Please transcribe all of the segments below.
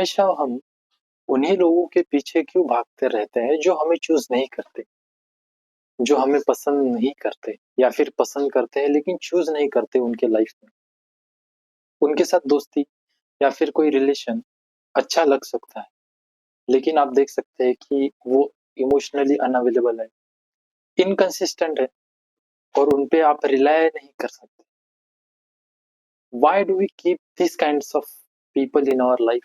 हमेशा हम उन्हीं लोगों के पीछे क्यों भागते रहते हैं जो हमें चूज नहीं करते, जो हमें पसंद नहीं करते, या फिर पसंद करते हैं लेकिन चूज नहीं करते उनके लाइफ में। उनके साथ दोस्ती या फिर कोई रिलेशन अच्छा लग सकता है, लेकिन आप देख सकते हैं कि वो इमोशनली अनअवेलेबल है, इनकंसिस्टेंट है, और उन पे आप रिलाय नहीं कर सकते। Why do we keep this kinds of people in our life?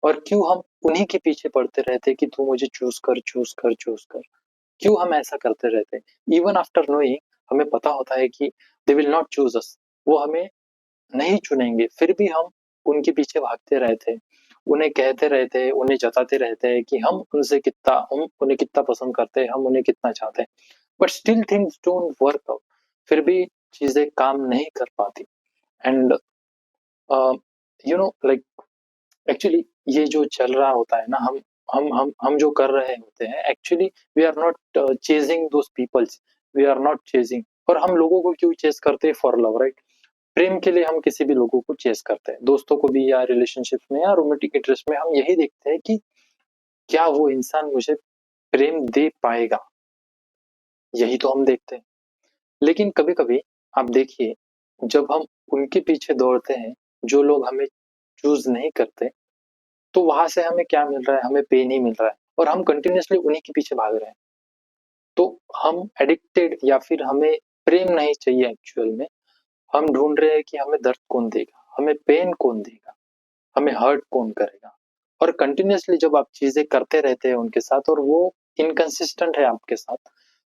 और क्यों हम उन्हीं के पीछे पड़ते रहते हैं कि तू मुझे चूज कर, चूज कर, चूज कर? क्यों हम ऐसा करते रहते हैं इवन आफ्टर नोइंग? हमें पता होता है कि दे विल नॉट चूज अस, वो हमें नहीं चुनेंगे, फिर भी हम उनके पीछे भागते रहते हैं, उन्हें कहते रहते हैं, उन्हें जताते रहते हैं कि हम उन्हें कितना पसंद करते हैं, हम उन्हें कितना चाहते हैं, but still things don't work out. फिर भी चीजें काम नहीं कर पाती। एंड लाइक एक्चुअली ये जो चल रहा होता है ना, हम जो कर रहे होते हैं, actually we are not chasing those peoples, we are not chasing. और हम लोगों को क्यों चेस करते हैं? For love, right? प्रेम के लिए हम किसी भी लोगों को चेस करते हैं, दोस्तों को भी, या रिलेशनशिप में, या रोमांटिक इंटरेस्ट में। हम यही देखते हैं कि क्या वो इंसान मुझे प्रेम दे पाएगा, यही तो हम देखते हैं। लेकिन कभी कभी आप देखिए, जब हम उनके पीछे दौड़ते हैं जो लोग हमें चूज नहीं करते, तो वहां से हमें क्या मिल रहा है? हमें पेन ही मिल रहा है, और हम कंटिन्यूअसली उन्हीं के पीछे भाग रहे हैं। तो हम एडिक्टेड, या फिर हमें प्रेम नहीं चाहिए एक्चुअल में। हम ढूंढ रहे हैं कि हमें दर्द कौन देगा, हमें पेन कौन देगा, हमें हर्ट कौन करेगा। और कंटिन्यूअसली जब आप चीजें करते रहते हैं उनके साथ, और वो इनकंसिस्टेंट है आपके साथ,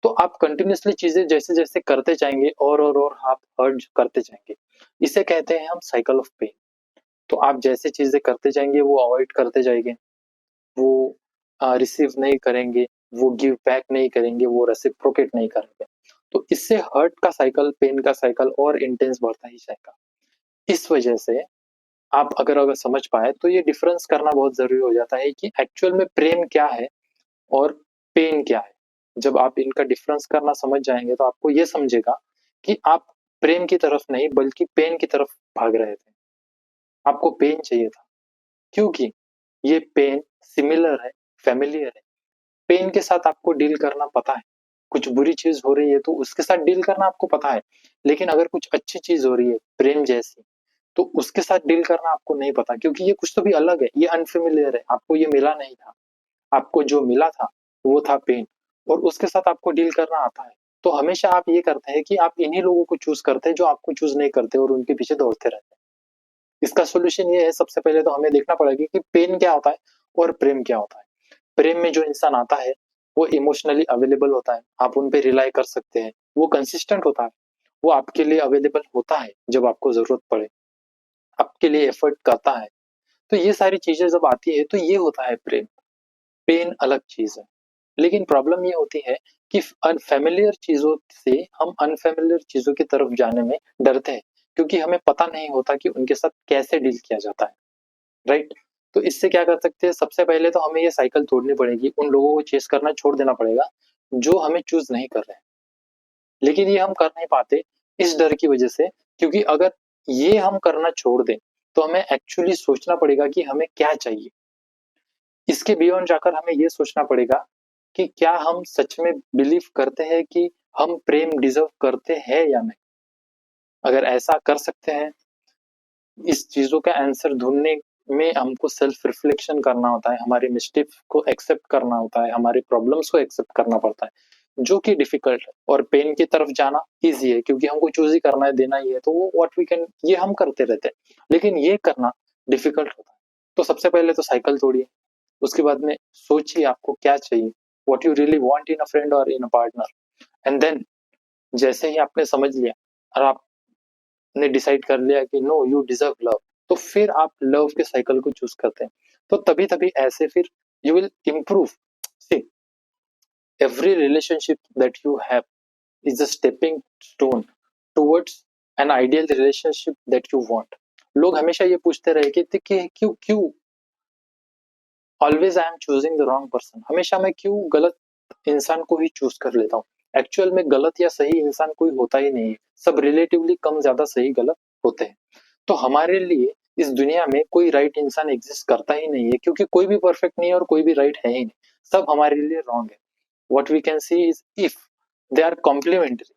तो आप कंटिन्यूअसली चीजें जैसे जैसे करते जाएंगे, और आप हर्ट करते जाएंगे। इसे कहते हैं हम साइकिल ऑफ पेन। तो आप जैसे चीजें करते जाएंगे, वो अवॉइड करते जाएंगे, वो रिसीव नहीं करेंगे, वो गिव बैक नहीं करेंगे, वो रेसिप्रोकेट नहीं करेंगे। तो इससे हर्ट का साइकिल, पेन का साइकिल और इंटेंस बढ़ता ही जाएगा। इस वजह से आप अगर समझ पाए, तो ये डिफरेंस करना बहुत जरूरी हो जाता है कि एक्चुअल में प्रेम क्या है और पेन क्या है। जब आप इनका डिफरेंस करना समझ जाएंगे, तो आपको ये समझेगा कि आप प्रेम की तरफ नहीं बल्कि पेन की तरफ भाग रहे थे। आपको पेन चाहिए था, क्योंकि ये पेन सिमिलर है, फेमिलियर है। पेन के साथ आपको डील करना पता है। कुछ बुरी चीज हो रही है तो उसके साथ डील करना आपको पता है। लेकिन अगर कुछ अच्छी चीज हो रही है, प्रेम जैसी, तो उसके साथ डील करना आपको नहीं पता, क्योंकि ये कुछ तो भी अलग है, ये अनफेमिलियर है, आपको ये मिला नहीं था। आपको जो मिला था वो था पेन, और उसके साथ आपको डील करना आता है। तो हमेशा आप ये करते हैं कि आप इन्हीं लोगों को चूज करते हैं जो आपको चूज नहीं करते, और उनके पीछे दौड़ते रहते हैं। इसका सोल्यूशन ये है, सबसे पहले तो हमें देखना पड़ेगा कि पेन क्या होता है और प्रेम क्या होता है। प्रेम में जो इंसान आता है, वो इमोशनली अवेलेबल होता है, आप उन पे रिलाई कर सकते हैं, वो कंसिस्टेंट होता है, वो आपके लिए अवेलेबल होता है जब आपको जरूरत पड़े, आपके लिए एफर्ट करता है। तो ये सारी चीजें जब आती है, तो ये होता है प्रेम। पेन अलग चीज है। लेकिन प्रॉब्लम ये होती है कि अनफेमिलियर चीजों से हम अनफेमिलियर चीजों की तरफ जाने में डरते हैं, क्योंकि हमें पता नहीं होता कि उनके साथ कैसे डील किया जाता है, राइट? तो इससे क्या कर सकते हैं? सबसे पहले तो हमें ये साइकिल तोड़नी पड़ेगी, उन लोगों को चेस करना छोड़ देना पड़ेगा जो हमें चूज नहीं कर रहे हैं। लेकिन ये हम कर नहीं पाते इस डर की वजह से, क्योंकि अगर ये हम करना छोड़ दें, तो हमें एक्चुअली सोचना पड़ेगा कि हमें क्या चाहिए। इसके बियॉन्ड जाकर हमें ये सोचना पड़ेगा कि क्या हम सच में बिलीव करते हैं कि हम प्रेम डिजर्व करते हैं या नहीं। अगर ऐसा कर सकते हैं, इस चीजों का आंसर ढूंढने में हमको सेल्फ रिफ्लेक्शन करना होता है, हमारे मिस्टेक को एक्सेप्ट करना होता है, हमारे प्रॉब्लम्स को एक्सेप्ट करना पड़ता है, जो कि डिफिकल्ट है। और पेन की तरफ जाना इजी है, क्योंकि हमको चूज ही करना है, देना ही है, तो वो व्हाट वी कैन, ये हम करते रहते हैं। लेकिन ये करना डिफिकल्ट होता है। तो सबसे पहले तो साइकिल तोड़िए, उसके बाद में सोचिए आपको क्या चाहिए, what you really want in a friend और इन अ पार्टनर। एंड देन जैसे ही आपने समझ लिया, और आपने डिसाइड कर लिया कि नो, यू डिजर्व लव, तो फिर आप लव के साइकिल को चूज करते हैं। तो तभी तभी ऐसे फिर you will improve. See, every relationship that you have is a stepping stone towards an ideal relationship that you want. लोग हमेशा ये पूछते रहे कि क्यों क्यों always I am choosing the wrong person, हमेशा मैं क्यों गलत इंसान को ही चूज कर लेता हूँ। एक्चुअल में गलत या सही इंसान कोई होता ही नहीं है, सब रिलेटिवली कम ज्यादा सही गलत होते हैं। तो हमारे लिए इस दुनिया में कोई राइट इंसान एग्जिस्ट करता ही नहीं है, क्योंकि कोई भी परफेक्ट नहीं है और कोई भी राइट है ही नहीं, सब हमारे लिए रॉन्ग है। What we can see is if they are complementary,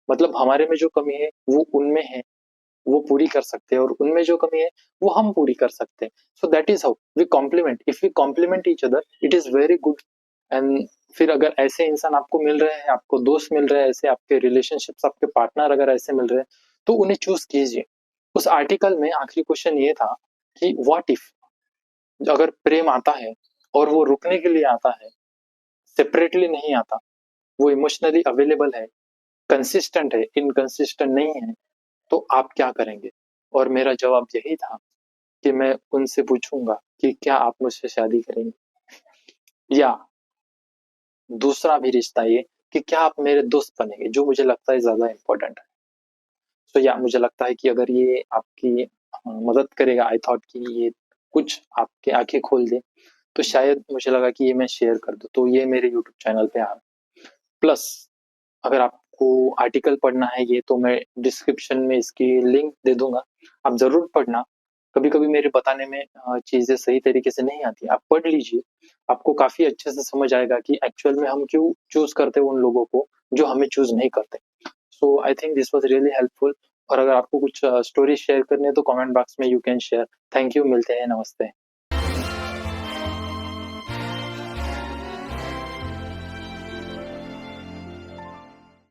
मतलब हमारे में जो कमी है वो उनमें है, वो पूरी कर सकते हैं, और उनमें जो कमी है वो हम पूरी कर सकते हैं। So that is how we complement, if we complement each other it is very good. And फिर अगर ऐसे इंसान आपको मिल रहे हैं, आपको दोस्त मिल रहे हैं, ऐसे आपके रिलेशनशिप्स, आपके पार्टनर अगर ऐसे मिल रहे हैं, तो उन्हें चूज कीजिए। उस आर्टिकल में आखिरी क्वेश्चन ये था कि व्हाट इफ, अगर प्रेम आता है और वो रुकने के लिए आता है, सेपरेटली नहीं आता, वो इमोशनली अवेलेबल है, कंसिस्टेंट है, इनकंसिस्टेंट नहीं है, तो आप क्या करेंगे? और मेरा जवाब यही था कि मैं उनसे पूछूंगा कि क्या आप मुझसे शादी करेंगे, या दूसरा भी रिश्ता ये कि क्या आप मेरे दोस्त बनेंगे, जो मुझे लगता है ज्यादा इंपॉर्टेंट है। तो या मुझे लगता है कि अगर ये आपकी मदद करेगा, आई थॉट कि ये कुछ आपके आंखें खोल दे, तो शायद मुझे लगा कि ये मैं शेयर कर दूं, तो ये मेरे यूट्यूब चैनल पे आ। प्लस अगर आपको आर्टिकल पढ़ना है ये, तो मैं डिस्क्रिप्शन में इसकी लिंक दे दूंगा, आप जरूर पढ़ना। कभी कभी मेरे बताने में चीजें सही तरीके से नहीं आती, आप पढ़ लीजिए, आपको काफी अच्छे से समझ आएगा कि एक्चुअल में हम क्यों चूज करते हैं उन लोगों को जो हमें चूज नहीं करते। So I think this was really helpful. और अगर आपको कुछ स्टोरी शेयर करनी है तो कमेंट बॉक्स में you can share. Thank you, मिलते हैं, नमस्ते।